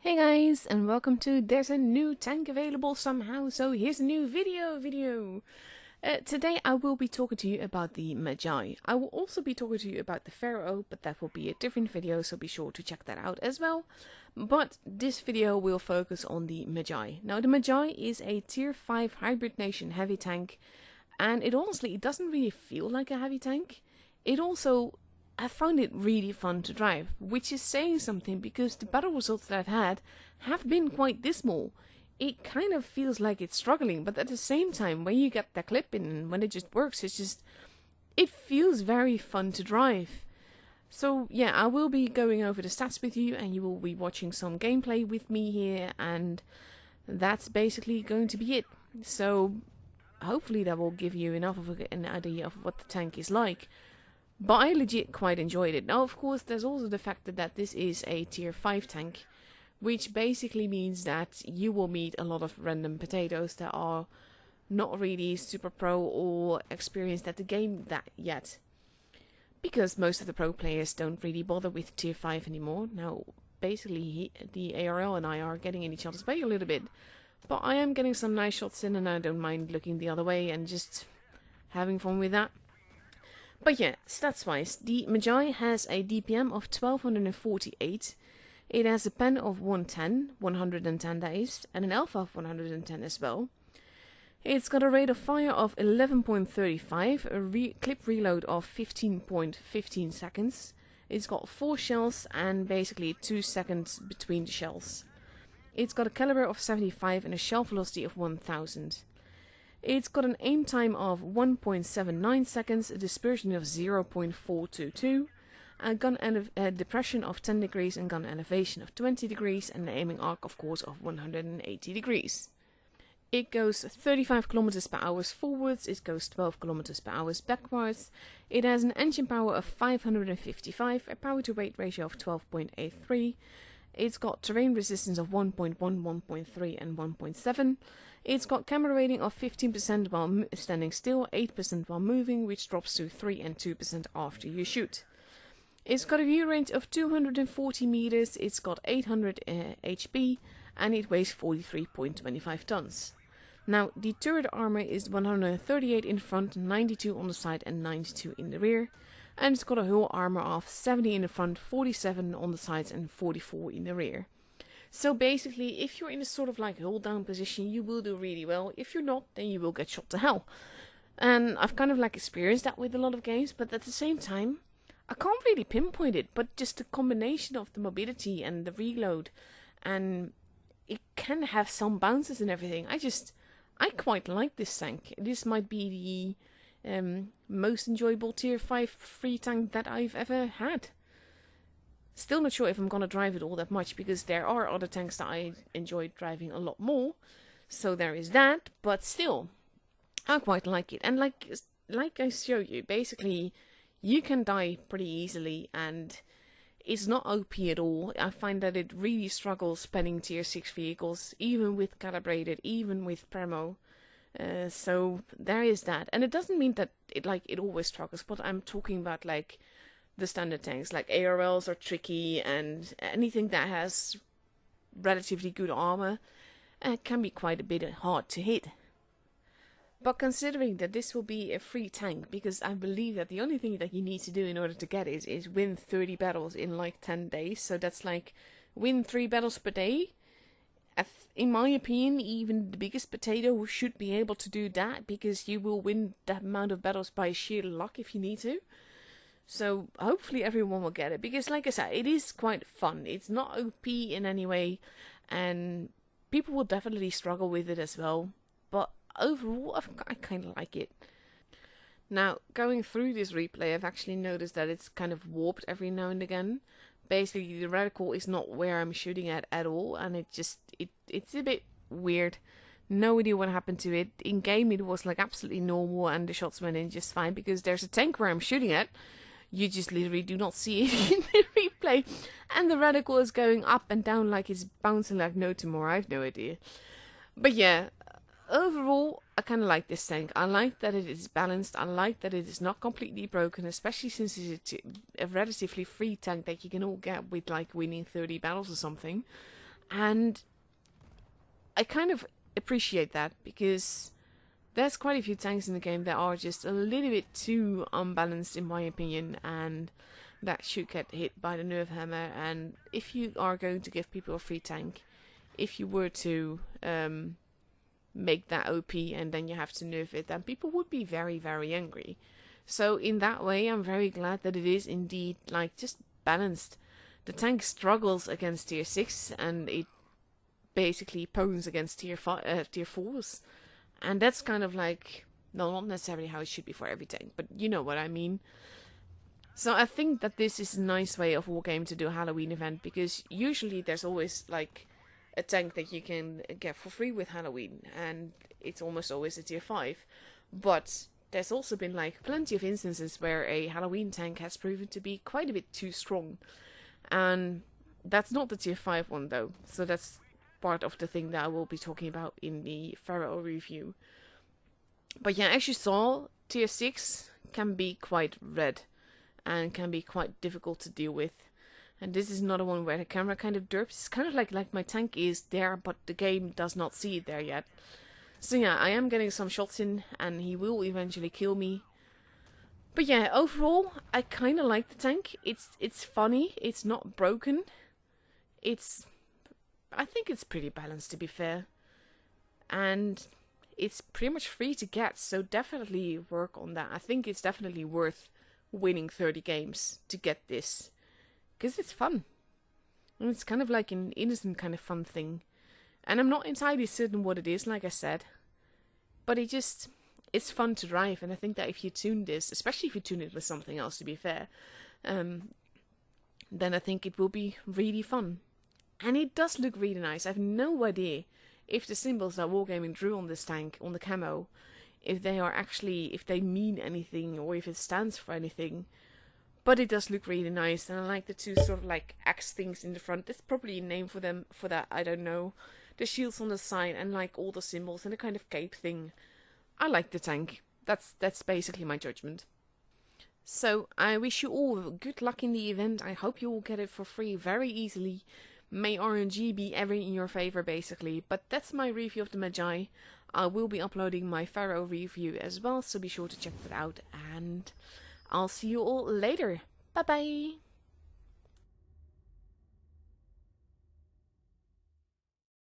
Hey guys, and welcome to There's a New Tank Available Somehow, so here's a new video. Today I will be talking to you about the Medjay. I will also be talking to you about the Pharaoh, but that will be a different video, so be sure to check that out as well. But this video will focus on the Medjay. Now the Medjay is a tier 5 hybrid nation heavy tank, and it doesn't really feel like a heavy tank. I found it really fun to drive, which is saying something because the battle results that I've had have been quite dismal. It kind of feels like it's struggling, but at the same time, when you get that clip in and when it just works, it feels very fun to drive. So yeah, I will be going over the stats with you and you will be watching some gameplay with me here, and that's basically going to be it. So hopefully that will give you enough of an idea of what the tank is like. But I legit quite enjoyed it. Now, of course, there's also the fact that this is a tier 5 tank, which basically means that you will meet a lot of random potatoes that are not really super pro or experienced at the game that yet. Because most of the pro players don't really bother with tier 5 anymore. Now, basically, the ARL and I are getting in each other's way a little bit. But I am getting some nice shots in and I don't mind looking the other way and just having fun with that. But yeah, stats-wise, the Medjay has a DPM of 1248, it has a pen of 110 days, and an alpha of 110 as well. It's got a rate of fire of 11.35, a clip reload of 15.15 seconds. It's got 4 shells and basically 2 seconds between the shells. It's got a caliber of 75 and a shell velocity of 1000. It's got an aim time of 1.79 seconds, a dispersion of 0.422, a gun depression of 10 degrees and gun elevation of 20 degrees, and an aiming arc, of course, of 180 degrees. It goes 35 km per hour forwards, it goes 12 km per hour backwards. It has an engine power of 555, a power to weight ratio of 12.83. It's got terrain resistance of 1.1, 1.3 and 1.7. It's got camera rating of 15% while standing still, 8% while moving, which drops to 3 and 2% after you shoot. It's got a view range of 240 meters, it's got 800 HP, and it weighs 43.25 tons. Now, the turret armor is 138 in front, 92 on the side and 92 in the rear. And it's got a hull armor of 70 in the front, 47 on the sides and 44 in the rear. So basically, if you're in a sort of like hold down position, you will do really well. If you're not, then you will get shot to hell. And I've kind of like experienced that with a lot of games, but at the same time, I can't really pinpoint it, but just the combination of the mobility and the reload, and it can have some bounces and everything. I quite like this tank. This might be the most enjoyable tier 5 free tank that I've ever had. Still not sure if I'm gonna drive it all that much because there are other tanks that I enjoy driving a lot more. So there is that, but still, I quite like it. And like I show you, basically, you can die pretty easily and it's not OP at all. I find that it really struggles penning tier 6 vehicles, even with calibrated, even with Premo. So there is that. And it doesn't mean that it always struggles, but I'm talking about like the standard tanks, like ARLs are tricky, and anything that has relatively good armor can be quite a bit hard to hit. But considering that this will be a free tank, because I believe that the only thing that you need to do in order to get it is win 30 battles in like 10 days, so that's like win 3 battles per day. In my opinion, even the biggest potato should be able to do that, because you will win that amount of battles by sheer luck if you need to. So hopefully everyone will get it, because like I said, it is quite fun. It's not OP in any way, and people will definitely struggle with it as well. But overall, I kind of like it. Now, going through this replay, I've actually noticed that it's kind of warped every now and again. Basically, the reticle is not where I'm shooting at all, and it's a bit weird. No idea what happened to it. In game, it was like absolutely normal, and the shots went in just fine, because there's a tank where I'm shooting at. You just literally do not see it in the replay. And the reticle is going up and down like it's bouncing like no tomorrow. I have no idea. But yeah, overall, I kind of like this tank. I like that it is balanced. I like that it is not completely broken, especially since it's a relatively free tank that you can all get with like winning 30 battles or something. And I kind of appreciate that, because there's quite a few tanks in the game that are just a little bit too unbalanced in my opinion, and that should get hit by the nerf hammer. And if you are going to give people a free tank, if you were to make that OP and then you have to nerf it, then people would be very, very angry. So in that way, I'm very glad that it is indeed like just balanced. The tank struggles against tier 6 and it basically pawns against tier 4s. And that's kind of like, no, not necessarily how it should be for every tank, but you know what I mean. So I think that this is a nice way of Wargame to do a Halloween event, because usually there's always like a tank that you can get for free with Halloween, and it's almost always a tier 5. But there's also been like plenty of instances where a Halloween tank has proven to be quite a bit too strong. And that's not the tier 5 one though, so that's part of the thing that I will be talking about in the Pharaoh review. But yeah, as you saw, tier 6 can be quite red and can be quite difficult to deal with. And this is another one where the camera kind of derps. It's kind of like my tank is there, but the game does not see it there yet. So yeah, I am getting some shots in, and he will eventually kill me. But yeah, overall, I kind of like the tank. It's funny. It's not broken. I think it's pretty balanced, to be fair. And it's pretty much free to get, so definitely work on that. I think it's definitely worth winning 30 games to get this, because it's fun. And it's kind of like an innocent kind of fun thing. And I'm not entirely certain what it is, like I said. But it's fun to drive, and I think that if you tune this, especially if you tune it with something else, to be fair, then I think it will be really fun. And it does look really nice. I have no idea if the symbols that Wargaming drew on this tank, on the camo, if they mean anything, or if it stands for anything. But it does look really nice, and I like the two sort of like axe things in the front. There's probably a name for them, for that, I don't know. The shields on the side, and like all the symbols, and the kind of cape thing. I like the tank. That's basically my judgment. So I wish you all good luck in the event. I hope you will get it for free very easily. May RNG be ever in your favor, basically. But that's my review of the Medjay. I will be uploading my Pharaoh review as well, so be sure to check that out. And I'll see you all later. Bye bye!